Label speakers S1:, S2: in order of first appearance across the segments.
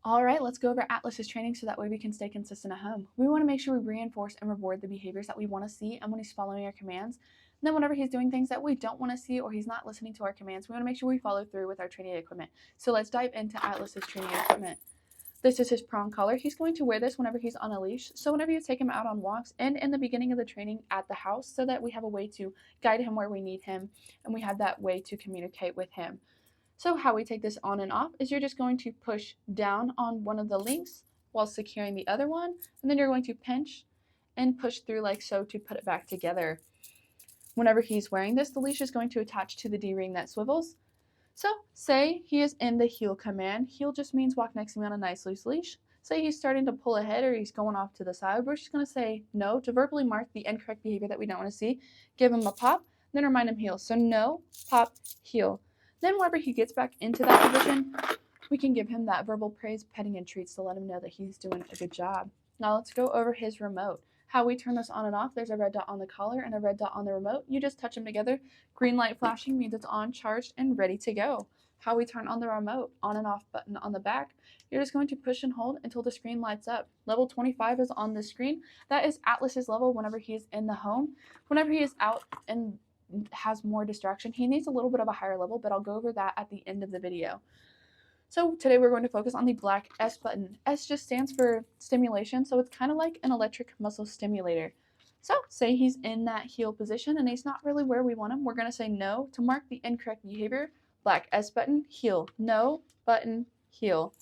S1: All right, let's go over Atlas's training so that way we can stay consistent at home. We want to make sure we reinforce and reward the behaviors that we want to see and when he's following our commands. And then whenever he's doing things that we don't want to see or he's not listening to our commands, we want to make sure we follow through with our training equipment. So let's dive into Atlas's training equipment. This is his prong collar. He's going to wear this whenever he's on a leash. So whenever you take him out on walks and in the beginning of the training at the house so that we have a way to guide him where we need him and we have that way to communicate with him. So how we take this on and off is you're just going to push down on one of the links while securing the other one, and then you're going to pinch and push through like so to put it back together. Whenever he's wearing this, the leash is going to attach to the D-ring that swivels. So say he is in the heel command. Heel just means walk next to me on a nice loose leash. Say he's starting to pull ahead or he's going off to the side. We're just going to say no to verbally mark the incorrect behavior that we don't want to see. Give him a pop, then remind him heel. So no, pop, heel. Then whenever he gets back into that position, we can give him that verbal praise, petting, and treats to let him know that he's doing a good job. Now let's go over his remote. How we turn this on and off, there's a red dot on the collar and a red dot on the remote. You just touch them together. Green light flashing means it's on, charged, and ready to go. How we turn on the remote, on and off button on the back. You're just going to push and hold until the screen lights up. Level 25 is on the screen. That is Atlas's level whenever he is in the home. Whenever he is out and has more distraction, he needs a little bit of a higher level, but I'll go over that at the end of the video. So today we're going to focus on the black S button. S just stands for stimulation, so it's kind of like an electric muscle stimulator. So say he's in that heel position and he's not really where we want him. We're going to say no to mark the incorrect behavior. Black S button, heel. No, button, heel.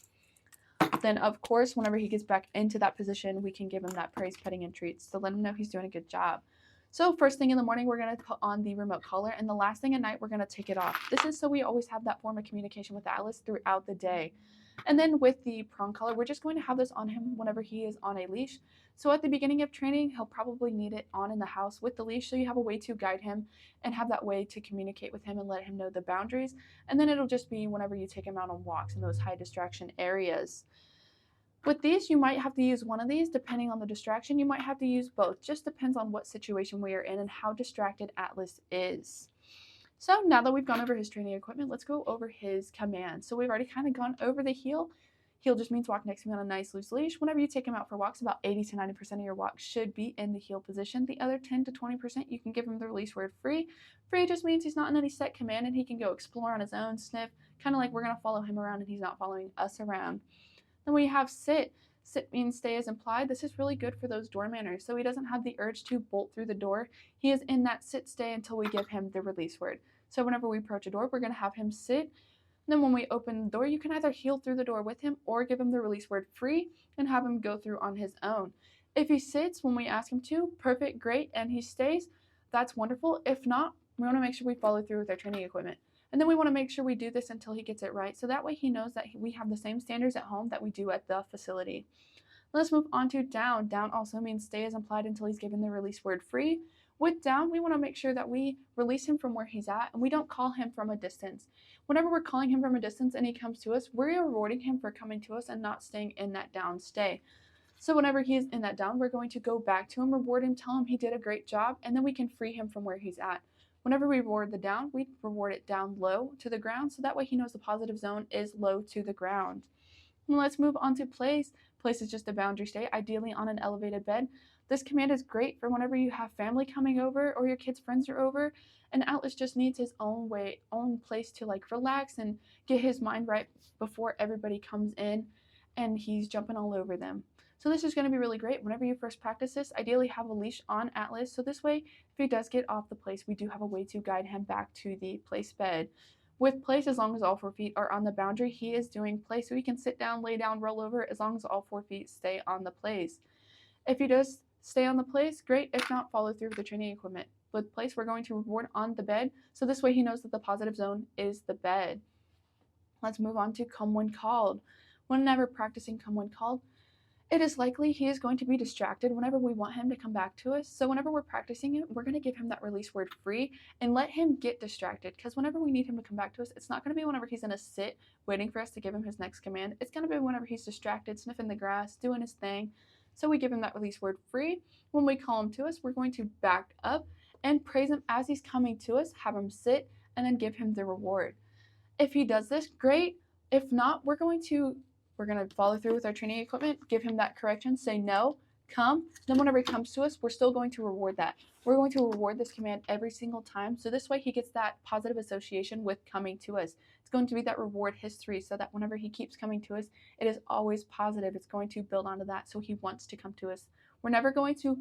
S1: Then, of course, whenever he gets back into that position, we can give him that praise, petting, and treats to let him know he's doing a good job. So first thing in the morning, we're going to put on the remote collar, and the last thing at night, we're going to take it off. This is so we always have that form of communication with Atlas throughout the day. And then with the prong collar, we're just going to have this on him whenever he is on a leash. So at the beginning of training, he'll probably need it on in the house with the leash, so you have a way to guide him and have that way to communicate with him and let him know the boundaries. And then it'll just be whenever you take him out on walks in those high distraction areas. With these, you might have to use one of these depending on the distraction. You might have to use both. Just depends on what situation we are in and how distracted Atlas is. So now that we've gone over his training equipment, let's go over his commands. So we've already kind of gone over the heel. Heel just means walk next to me on a nice loose leash. Whenever you take him out for walks, about 80 to 90% of your walks should be in the heel position. The other 10 to 20%, you can give him the release word free. Free just means he's not in any set command and he can go explore on his own, sniff, kind of like we're going to follow him around and he's not following us around. Then we have sit. Sit means stay as implied. This is really good for those door manners. So he doesn't have the urge to bolt through the door. He is in that sit stay until we give him the release word. So whenever we approach a door, we're going to have him sit. Then when we open the door, you can either heel through the door with him or give him the release word free and have him go through on his own. If he sits when we ask him to, perfect, great, and he stays, that's wonderful. If not, we want to make sure we follow through with our training equipment. And then we want to make sure we do this until he gets it right. So that way he knows that we have the same standards at home that we do at the facility. Let's move on to down. Down also means stay as implied until he's given the release word free. With down, we want to make sure that we release him from where he's at and we don't call him from a distance. Whenever we're calling him from a distance and he comes to us, we're rewarding him for coming to us and not staying in that down stay. So whenever he's in that down, we're going to go back to him, reward him, tell him he did a great job, and then we can free him from where he's at. Whenever we reward the down, we reward it down low to the ground, so that way he knows the positive zone is low to the ground. And let's move on to place. Place is just a boundary stay, ideally on an elevated bed. This command is great for whenever you have family coming over or your kids' friends are over, and Atlas just needs his own place to like relax and get his mind right before everybody comes in and he's jumping all over them. So this is going to be really great. Whenever you first practice this, ideally have a leash on Atlas. So this way, if he does get off the place, we do have a way to guide him back to the place bed. With place, as long as all 4 feet are on the boundary, he is doing place. So he can sit down, lay down, roll over, as long as all 4 feet stay on the place. If he does stay on the place, great. If not, follow through with the training equipment. With place, we're going to reward on the bed. So this way he knows that the positive zone is the bed. Let's move on to come when called. Whenever practicing come when called, it is likely he is going to be distracted whenever we want him to come back to us. So whenever we're practicing it, we're going to give him that release word free and let him get distracted, because whenever we need him to come back to us, it's not going to be whenever he's in a sit waiting for us to give him his next command. It's going to be whenever he's distracted, sniffing the grass, doing his thing. So we give him that release word free. When we call him to us, we're going to back up and praise him as he's coming to us, have him sit, and then give him the reward. If he does this, great. If not, we're going to we're going to follow through with our training equipment, give him that correction, say no, come. Then whenever he comes to us, we're still going to reward that. We're going to reward this command every single time. So this way he gets that positive association with coming to us. It's going to be that reward history so that whenever he keeps coming to us, it is always positive. It's going to build onto that so he wants to come to us. We're never going to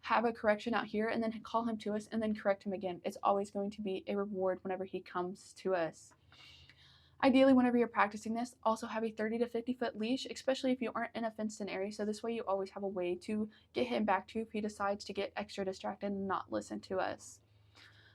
S1: have a correction out here and then call him to us and then correct him again. It's always going to be a reward whenever he comes to us. Ideally, whenever you're practicing this, also have a 30 to 50 foot leash, especially if you aren't in a fenced in area. So this way you always have a way to get him back to you if he decides to get extra distracted and not listen to us.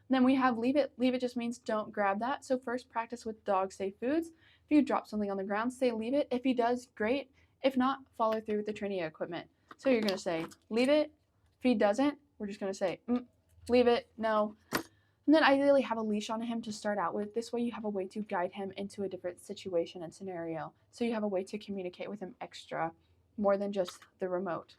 S1: Then we have leave it. Leave it just means don't grab that. So first, practice with dog safe foods. If you drop something on the ground, say leave it. If he does, great. If not, follow through with the training equipment. So you're going to say leave it. If he doesn't, we're just going to say leave it, no. And then ideally have a leash on him to start out with. This way you have a way to guide him into a different situation and scenario. So you have a way to communicate with him extra, more than just the remote.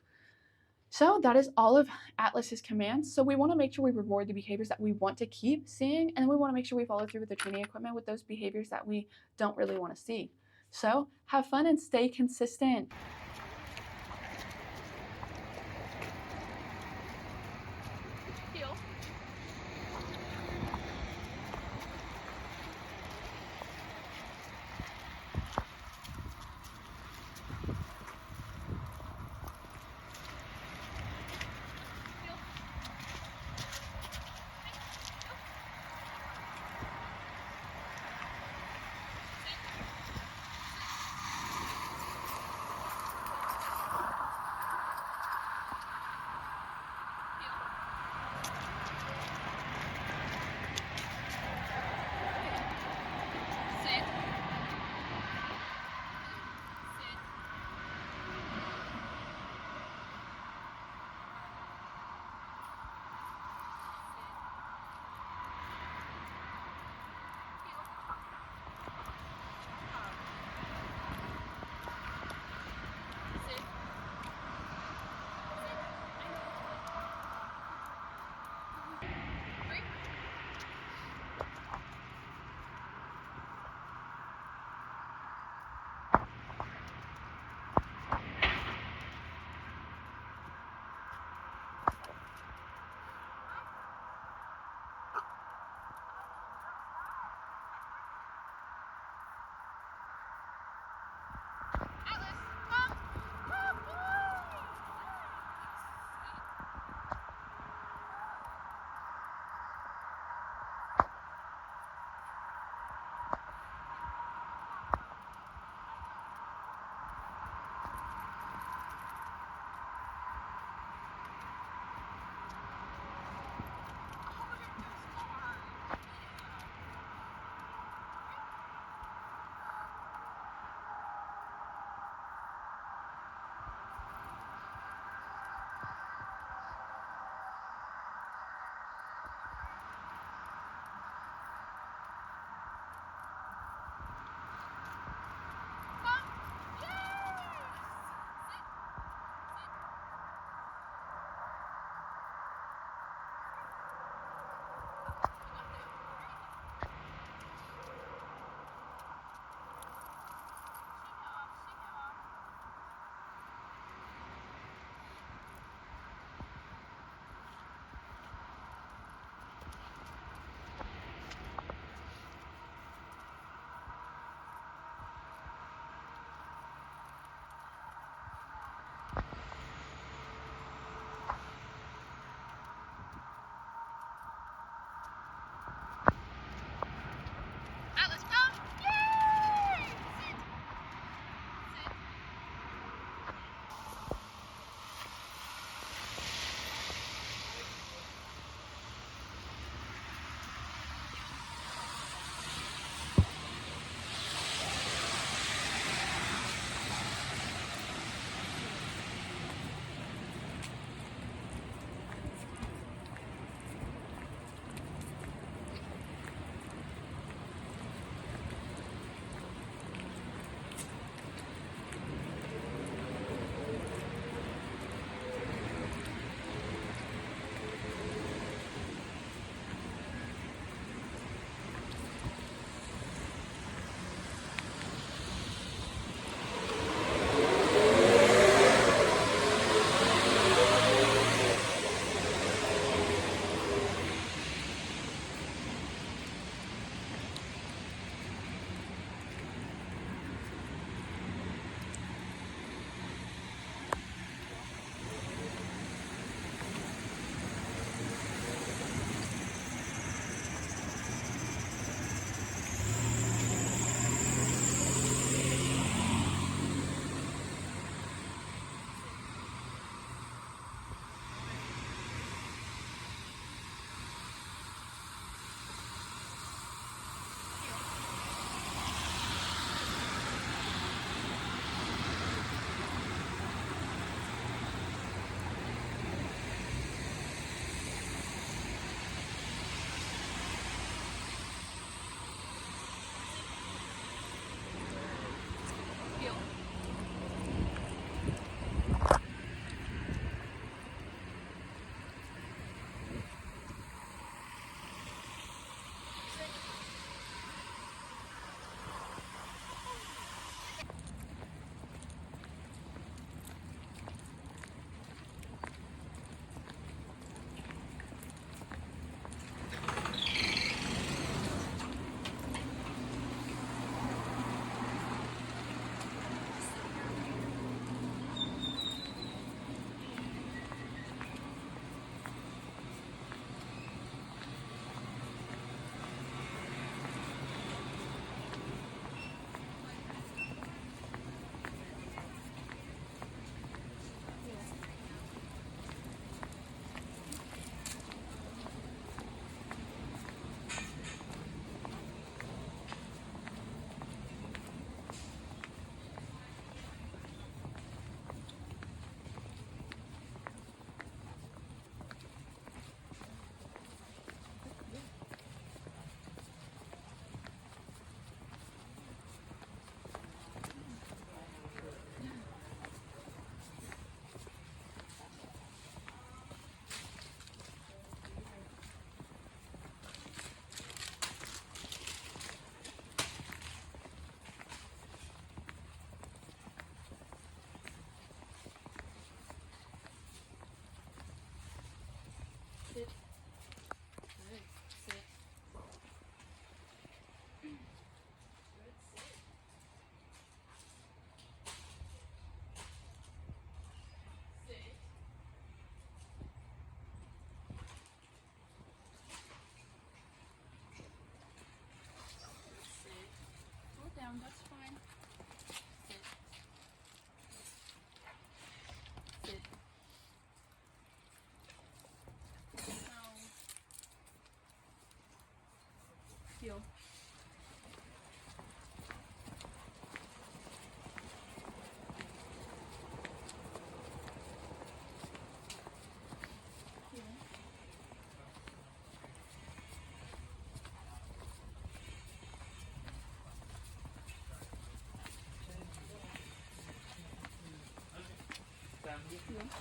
S1: So that is all of Atlas's commands. So we want to make sure we reward the behaviors that we want to keep seeing, and then we want to make sure we follow through with the training equipment with those behaviors that we don't really want to see. So have fun and stay consistent.
S2: Heel. Heel. Heel.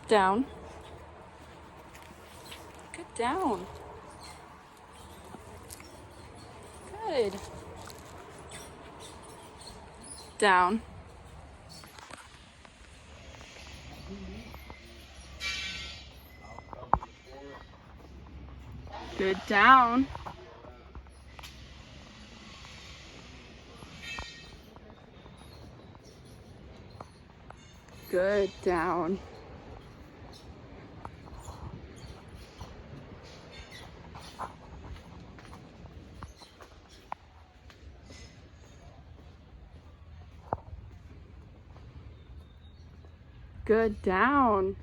S3: Down. Good down. Good. Down. Good down. Good down. Good down.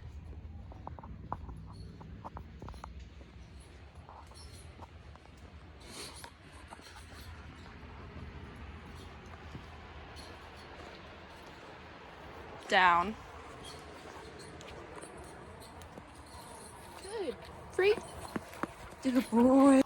S3: Down. Good. Free. Good boy.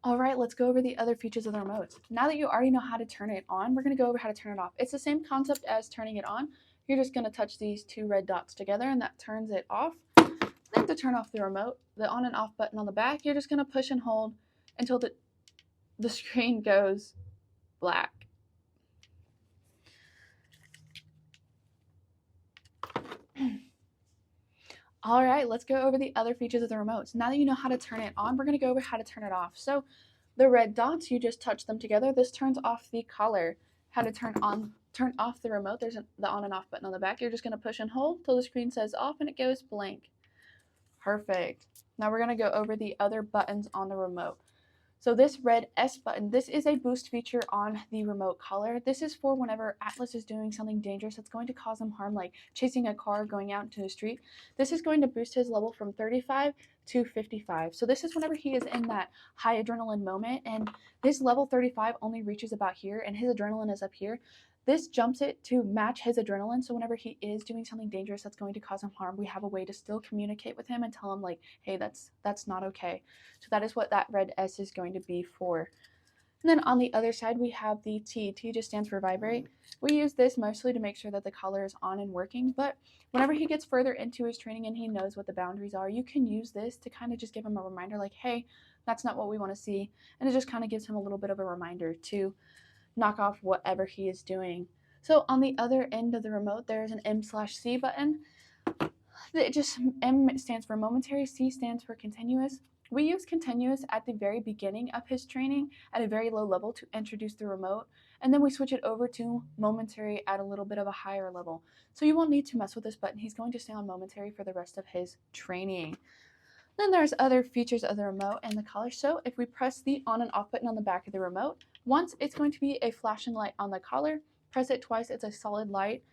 S1: All right, let's go over the other features of the remote. Now that you already know how to turn it on, we're going to go over how to turn it off. It's the same concept as turning it on. You're just going to touch these two red dots together and that turns it off. Then to turn off the remote, the on and off button on the back, you're just going to push and hold until the screen goes black. All right, let's go over the other features of the remotes. Now that you know how to turn it on, we're going to go over how to turn it off. So the red dots, you just touch them together. This turns off the color. how to turn off the remote. There's the on and off button on the back. You're just going to push and hold till the screen says off and it goes blank. Perfect. Now we're going to go over the other buttons on the remote. So this red S button, this is a boost feature on the remote collar. This is for whenever Atlas is doing something dangerous that's going to cause him harm, like chasing a car, going out into the street. This is going to boost his level from 35 to 55. So this is whenever he is in that high adrenaline moment, and this level 35 only reaches about here, and his adrenaline is up here. This jumps it to match his adrenaline, so whenever he is doing something dangerous that's going to cause him harm, we have a way to still communicate with him and tell him, like, hey, that's not okay. So that is what that red S is going to be for. And then on the other side, we have the T. T just stands for vibrate. We use this mostly to make sure that the collar is on and working, but whenever he gets further into his training and he knows what the boundaries are, you can use this to kind of just give him a reminder, like, hey, that's not what we want to see. And it just kind of gives him a little bit of a reminder to knock off whatever he is doing. So on the other end of the remote, there's an M/C button. M stands for momentary, C stands for continuous. We use continuous at the very beginning of his training at a very low level to introduce the remote, and then we switch it over to momentary at a little bit of a higher level. So you won't need to mess with this button. He's going to stay on momentary for the rest of his training. Then there's other features of the remote and the collar. So if we press the on and off button on the back of the remote, once it's going to be a flashing light on the collar. Press it twice, it's a solid light.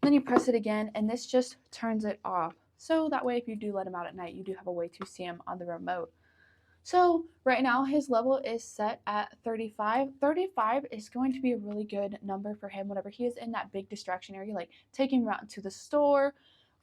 S1: Then you press it again, and this just turns it off. So that way, if you do let him out at night, you do have a way to see him on the remote. So right now, his level is set at 35. 35 is going to be a really good number for him whenever he is in that big distraction area, like taking him out to the store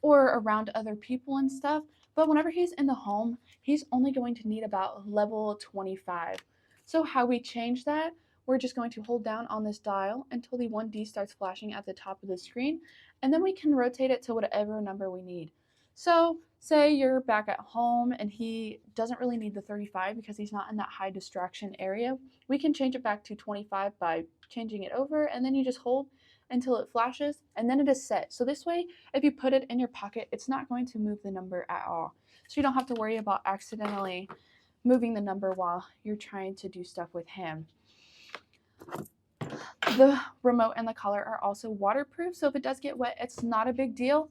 S1: or around other people and stuff. But whenever he's in the home, he's only going to need about level 25. So how we change that, we're just going to hold down on this dial until the 1D starts flashing at the top of the screen, and then we can rotate it to whatever number we need. So say you're back at home and he doesn't really need the 35 because he's not in that high distraction area. We can change it back to 25 by changing it over, and then you just hold until it flashes, and then it is set. So this way, if you put it in your pocket, it's not going to move the number at all. So you don't have to worry about accidentally moving the number while you're trying to do stuff with him. The remote and the collar are also waterproof, so if it does get wet, it's not a big deal.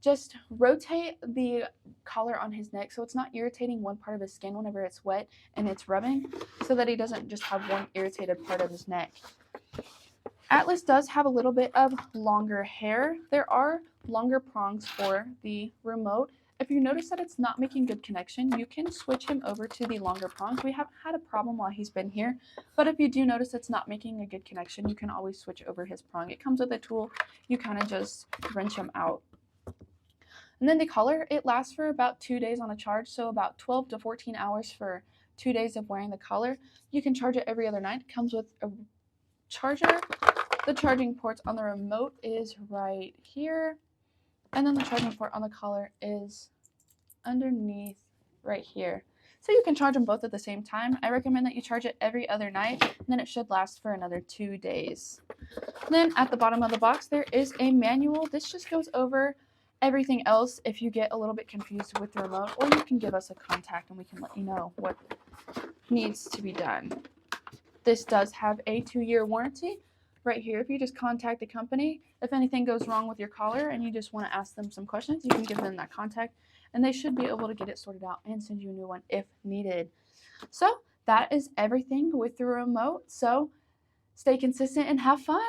S1: Just rotate the collar on his neck so it's not irritating one part of his skin whenever it's wet and it's rubbing, so that he doesn't just have one irritated part of his neck. Atlas does have a little bit of longer hair. There are longer prongs for the remote. If you notice that it's not making good connection, you can switch him over to the longer prongs. We haven't had a problem while he's been here, but if you do notice it's not making a good connection, you can always switch over his prong. It comes with a tool. You kind of just wrench him out. And then the collar, it lasts for about 2 days on a charge, so about 12 to 14 hours for 2 days of wearing the collar. You can charge it every other night. It comes with a charger. The charging ports on the remote is right here. And then the charging port on the collar is underneath right here. So you can charge them both at the same time. I recommend that you charge it every other night, and then it should last for another 2 days. Then at the bottom of the box, there is a manual. This just goes over everything else if you get a little bit confused with the remote, or you can give us a contact and we can let you know what needs to be done. This does have a 2-year warranty. Right here, if you just contact the company, if anything goes wrong with your collar and you just want to ask them some questions, you can give them that contact and they should be able to get it sorted out and send you a new one if needed. So that is everything with the remote. So stay consistent and have fun.